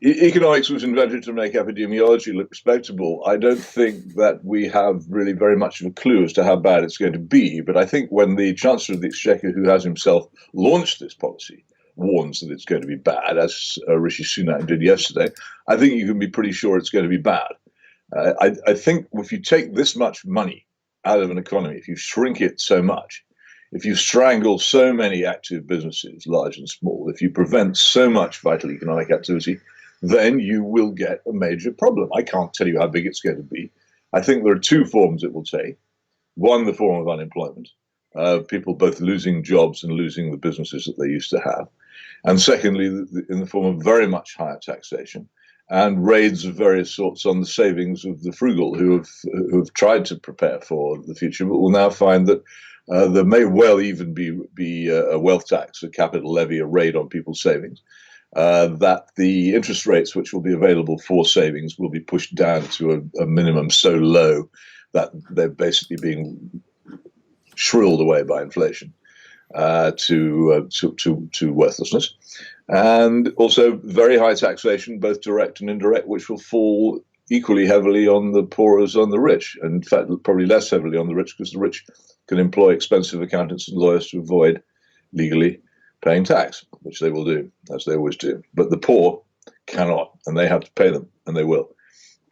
Economics was invented to make epidemiology look respectable. I don't think that we have really very much of a clue as to how bad it's going to be. But I think when the Chancellor of the Exchequer, who has himself launched this policy, warns that it's going to be bad, as Rishi Sunak did yesterday, I think you can be pretty sure it's going to be bad. I think if you take this much money out of an economy, if you shrink it so much, if you strangle so many active businesses, large and small, if you prevent so much vital economic activity, then you will get a major problem. I can't tell you how big it's going to be. I think there are two forms it will take. One, the form of unemployment, people both losing jobs and losing the businesses that they used to have. And secondly, in the form of very much higher taxation and raids of various sorts on the savings of the frugal who have tried to prepare for the future, but will now find that there may well even be a wealth tax, a capital levy, a raid on people's savings. That the interest rates which will be available for savings will be pushed down to a minimum so low that they're basically being shrilled away by inflation to worthlessness. And also very high taxation, both direct and indirect, which will fall equally heavily on the poor as on the rich. And in fact, probably less heavily on the rich, because the rich can employ expensive accountants and lawyers to avoid legally paying tax, which they will do, as they always do. But the poor cannot, and they have to pay them, and they will.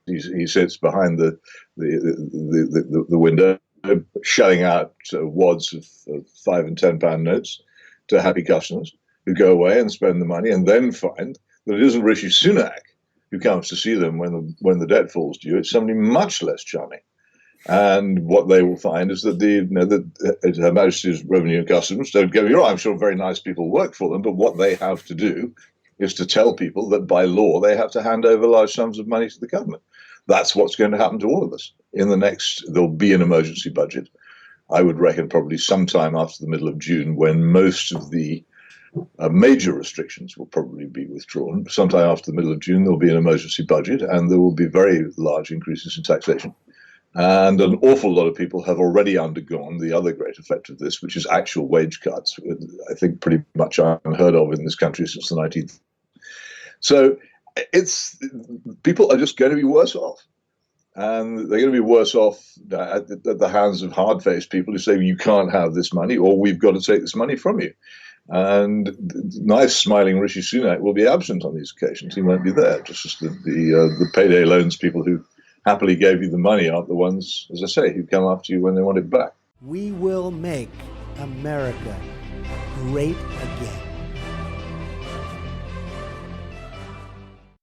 He sits behind the window, shelling out wads of £5 and £10 notes to happy customers who go away and spend the money, and then find that it isn't Rishi Sunak who comes to see them when the debt falls due. It's somebody much less charming. And what they will find is that Her Majesty's Revenue and Customs, don't get me wrong, I'm sure very nice people work for them, but what they have to do is to tell people that by law they have to hand over large sums of money to the government. That's what's going to happen to all of us. There'll be an emergency budget. I would reckon probably sometime after the middle of June, when most of the major restrictions will probably be withdrawn. Sometime after the middle of June, there'll be an emergency budget, and there will be very large increases in taxation. And an awful lot of people have already undergone the other great effect of this, which is actual wage cuts. I think pretty much unheard of in this country since the 19th. So people are just going to be worse off. And they're going to be worse off at the hands of hard-faced people who say, you can't have this money, or we've got to take this money from you. And nice, smiling Rishi Sunak will be absent on these occasions. He won't be there, just as the payday loans people who happily gave you the money aren't the ones, as I say, who come after you when they want it back. We will make America great again.